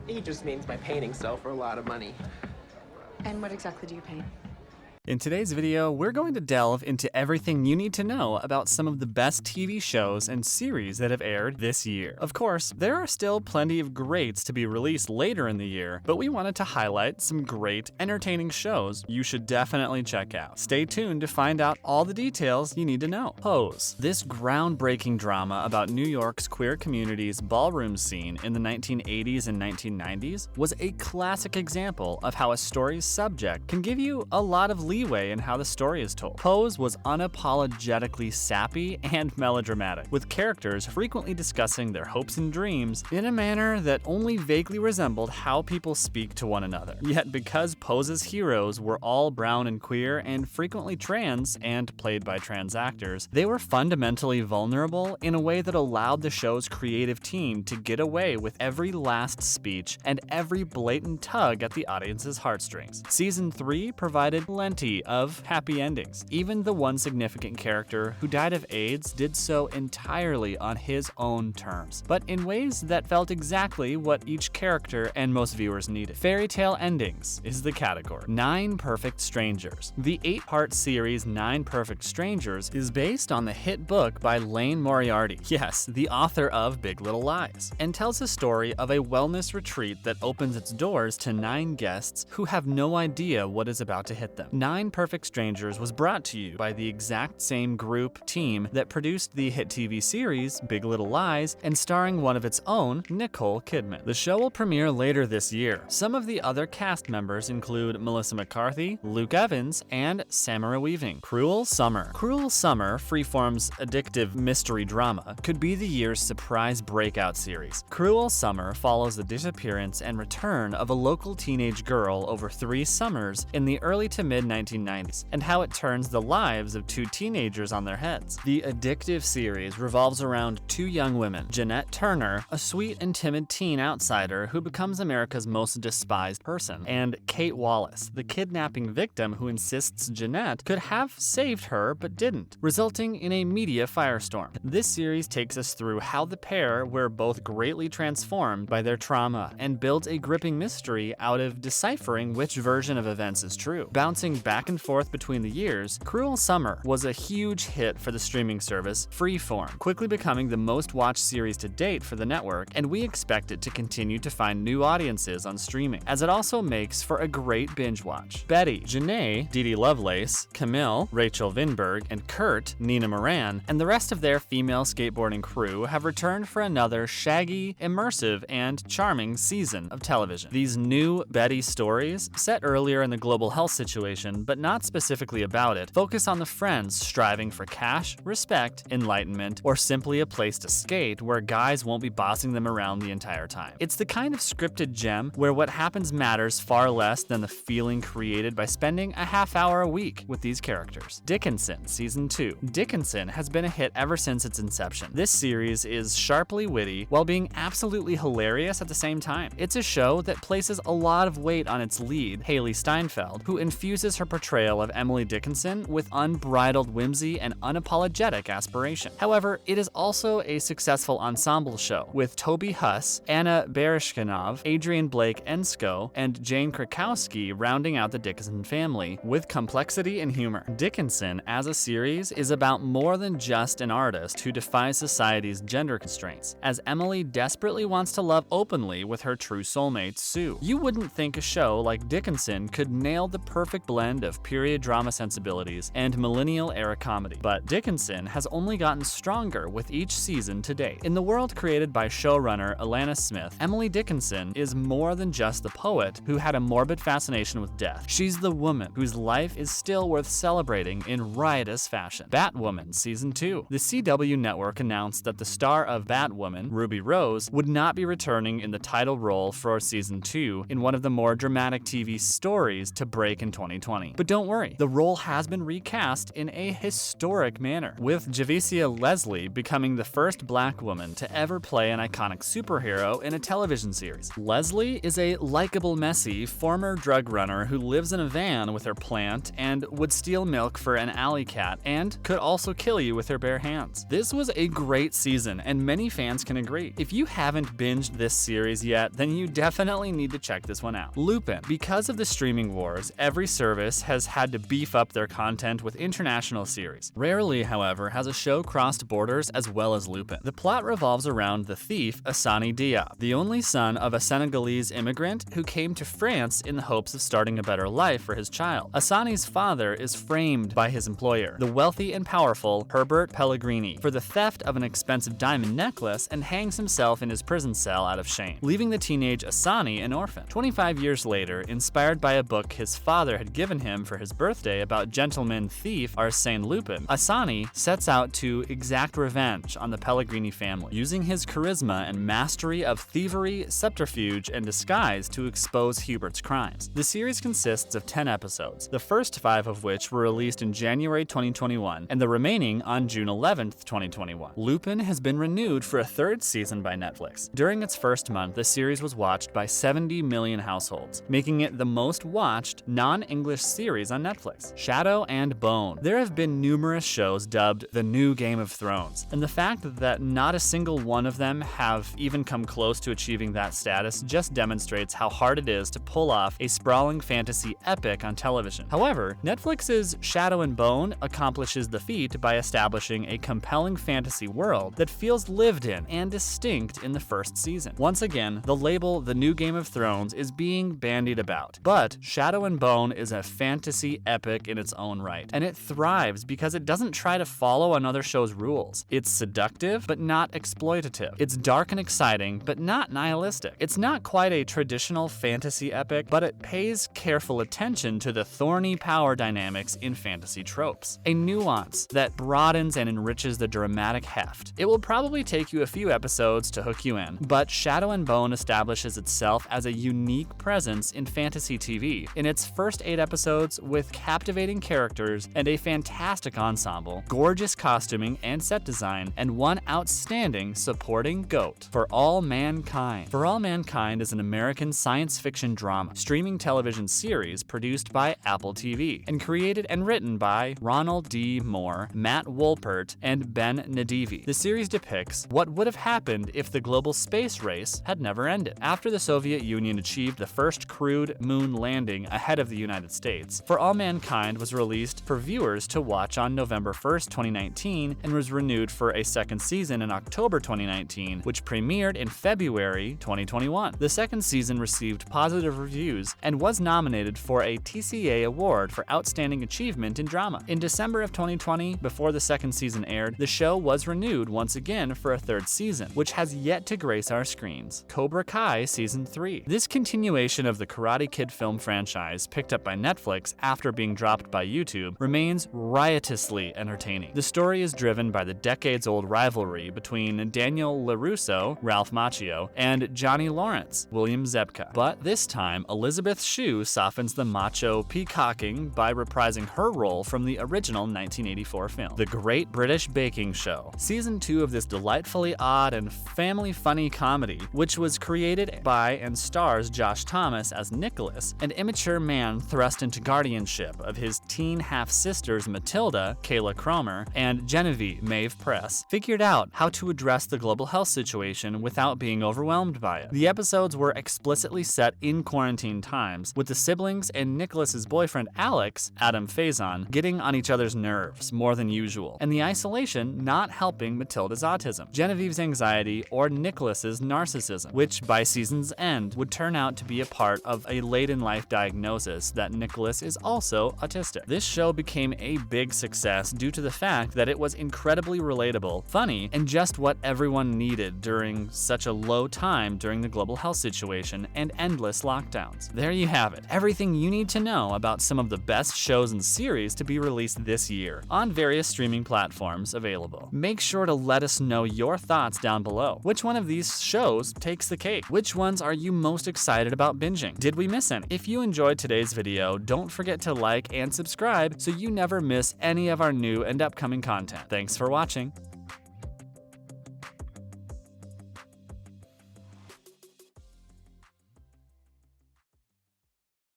He just means my paintings sell for a lot of money. And what exactly do you paint? In today's video, we're going to delve into everything you need to know about some of the best TV shows and series that have aired this year. Of course, there are still plenty of greats to be released later in the year, but we wanted to highlight some great, entertaining shows you should definitely check out. Stay tuned to find out all the details you need to know. Pose. This groundbreaking drama about New York's queer community's ballroom scene in the 1980s and 1990s was a classic example of how a story's subject can give you a lot of leeway in how the story is told. Pose was unapologetically sappy and melodramatic, with characters frequently discussing their hopes and dreams in a manner that only vaguely resembled how people speak to one another. Yet because Pose's heroes were all brown and queer and frequently trans and played by trans actors, they were fundamentally vulnerable in a way that allowed the show's creative team to get away with every last speech and every blatant tug at the audience's heartstrings. Season 3 provided plenty of happy endings. Even the one significant character who died of AIDS did so entirely on his own terms, but in ways that felt exactly what each character and most viewers needed. Fairy tale endings is the category. 9 Perfect Strangers. The 8-part series 9 Perfect Strangers is based on the hit book by Lane Moriarty, yes, the author of Big Little Lies, and tells a story of a wellness retreat that opens its doors to 9 guests who have no idea what is about to hit them. 9 Perfect Strangers was brought to you by the exact same team that produced the hit TV series Big Little Lies and starring one of its own, Nicole Kidman. The show will premiere later this year. Some of the other cast members include Melissa McCarthy, Luke Evans, and Samara Weaving. Cruel Summer. Cruel Summer, Freeform's addictive mystery drama, could be the year's surprise breakout series. Cruel Summer follows the disappearance and return of a local teenage girl over 3 summers in the early to mid-1990s, and how it turns the lives of 2 teenagers on their heads. The addictive series revolves around 2 young women, Jeanette Turner, a sweet and timid teen outsider who becomes America's most despised person, and Kate Wallace, the kidnapping victim who insists Jeanette could have saved her but didn't, resulting in a media firestorm. This series takes us through how the pair were both greatly transformed by their trauma and builds a gripping mystery out of deciphering which version of events is true. Bouncing back and forth between the years, Cruel Summer was a huge hit for the streaming service Freeform, quickly becoming the most watched series to date for the network, and we expect it to continue to find new audiences on streaming, as it also makes for a great binge watch. Betty, Renée, Dee Lovelace, Camille, Rachel Vinberg, and Kurt, Nina Moran, and the rest of their female skateboarding crew have returned for another shaggy, immersive, and charming season of television. These new Betty stories, set earlier in the global health situation, but not specifically about it, focus on the friends striving for cash, respect, enlightenment, or simply a place to skate where guys won't be bossing them around the entire time. It's the kind of scripted gem where what happens matters far less than the feeling created by spending a half hour a week with these characters. Dickinson Season 2. Dickinson has been a hit ever since its inception. This series is sharply witty while being absolutely hilarious at the same time. It's a show that places a lot of weight on its lead, Haley Steinfeld, who infuses her portrayal of Emily Dickinson with unbridled whimsy and unapologetic aspiration. However, it is also a successful ensemble show, with Toby Huss, Anna Bereshkinov, Adrian Blake Ensko, and Jane Krakowski rounding out the Dickinson family with complexity and humor. Dickinson, as a series, is about more than just an artist who defies society's gender constraints, as Emily desperately wants to love openly with her true soulmate, Sue. You wouldn't think a show like Dickinson could nail the perfect blend of period drama sensibilities and millennial-era comedy, but Dickinson has only gotten stronger with each season to date. In the world created by showrunner Alana Smith, Emily Dickinson is more than just the poet who had a morbid fascination with death. She's the woman whose life is still worth celebrating in riotous fashion. Batwoman Season 2. The CW network announced that the star of Batwoman, Ruby Rose, would not be returning in the title role for Season 2 in one of the more dramatic TV stories to break in 2020. 2020. But don't worry, the role has been recast in a historic manner, with Javicia Leslie becoming the first black woman to ever play an iconic superhero in a television series. Leslie is a likable, messy, former drug runner who lives in a van with her plant and would steal milk for an alley cat and could also kill you with her bare hands. This was a great season, and many fans can agree. If you haven't binged this series yet, then you definitely need to check this one out. Lupin. Because of the streaming wars, every service has had to beef up their content with international series. Rarely, however, has a show crossed borders as well as Lupin. The plot revolves around the thief Assani Diab, the only son of a Senegalese immigrant who came to France in the hopes of starting a better life for his child. Assani's father is framed by his employer, the wealthy and powerful Herbert Pellegrini, for the theft of an expensive diamond necklace and hangs himself in his prison cell out of shame, leaving the teenage Assani an orphan. 25 years later, inspired by a book his father had given him for his birthday about gentleman thief Arsène Lupin, Assani sets out to exact revenge on the Pellegrini family, using his charisma and mastery of thievery, subterfuge, and disguise to expose Hubert's crimes. The series consists of 10 episodes, the first 5 of which were released in January 2021, and the remaining on June 11th, 2021. Lupin has been renewed for a 3rd season by Netflix. During its first month, the series was watched by 70 million households, making it the most watched non-English series on Netflix. Shadow and Bone. There have been numerous shows dubbed the new Game of Thrones, and the fact that not a single one of them have even come close to achieving that status just demonstrates how hard it is to pull off a sprawling fantasy epic on television. However, Netflix's Shadow and Bone accomplishes the feat by establishing a compelling fantasy world that feels lived in and distinct in the first season. Once again, the label The New Game of Thrones is being bandied about, but Shadow and Bone is a fantasy epic in its own right, and it thrives because it doesn't try to follow another show's rules. It's seductive, but not exploitative. It's dark and exciting, but not nihilistic. It's not quite a traditional fantasy epic, but it pays careful attention to the thorny power dynamics in fantasy tropes, a nuance that broadens and enriches the dramatic heft. It will probably take you a few episodes to hook you in, but Shadow and Bone establishes itself as a unique presence in fantasy TV in its first 8 episodes, with captivating characters and a fantastic ensemble, gorgeous costuming and set design, and one outstanding supporting GOAT. For All Mankind. For All Mankind is an American science fiction drama streaming television series produced by Apple TV and created and written by Ronald D. Moore, Matt Wolpert, and Ben Nadivi. The series depicts what would have happened if the global space race had never ended. After the Soviet Union achieved the first crewed moon landing ahead of the United States, For All Mankind was released for viewers to watch on November 1st, 2019, and was renewed for a 2nd season in October 2019, which premiered in February 2021. The 2nd season received positive reviews and was nominated for a TCA award for Outstanding Achievement in Drama. In December of 2020, before the 2nd season aired, the show was renewed once again for a 3rd season, which has yet to grace our screens. Cobra Kai Season 3. This continuation of the Karate Kid film franchise, picked up by Netflix after being dropped by YouTube, remains riotously entertaining. The story is driven by the decades-old rivalry between Daniel LaRusso, Ralph Macchio, and Johnny Lawrence, William Zebka. But this time, Elizabeth Shue softens the macho peacocking by reprising her role from the original 1984 film. The Great British Baking Show. Season 2 of this delightfully odd and family-funny comedy, which was created by and stars Josh Thomas as Nicholas, an immature man thrust into guardianship of his teen half-sisters Matilda, Kayla Cromer, and Genevieve, Maeve Press, figured out how to address the global health situation without being overwhelmed by it. The episodes were explicitly set in quarantine times, with the siblings and Nicholas's boyfriend Alex, Adam Faison, getting on each other's nerves more than usual, and the isolation not helping Matilda's autism, Genevieve's anxiety, or Nicholas's narcissism, which by season's end would turn out to be a part of a late-in-life diagnosis that Nicholas is also autistic. This show became a big success due to the fact that it was incredibly relatable, funny, and just what everyone needed during such a low time during the global health situation and endless lockdowns. There you have it, everything you need to know about some of the best shows and series to be released this year on various streaming platforms available. Make sure to let us know your thoughts down below. Which one of these shows takes the cake? Which ones are you most excited about binging? Did we miss any? If you enjoyed today's video, don't don't forget to like and subscribe so you never miss any of our new and upcoming content. Thanks for watching.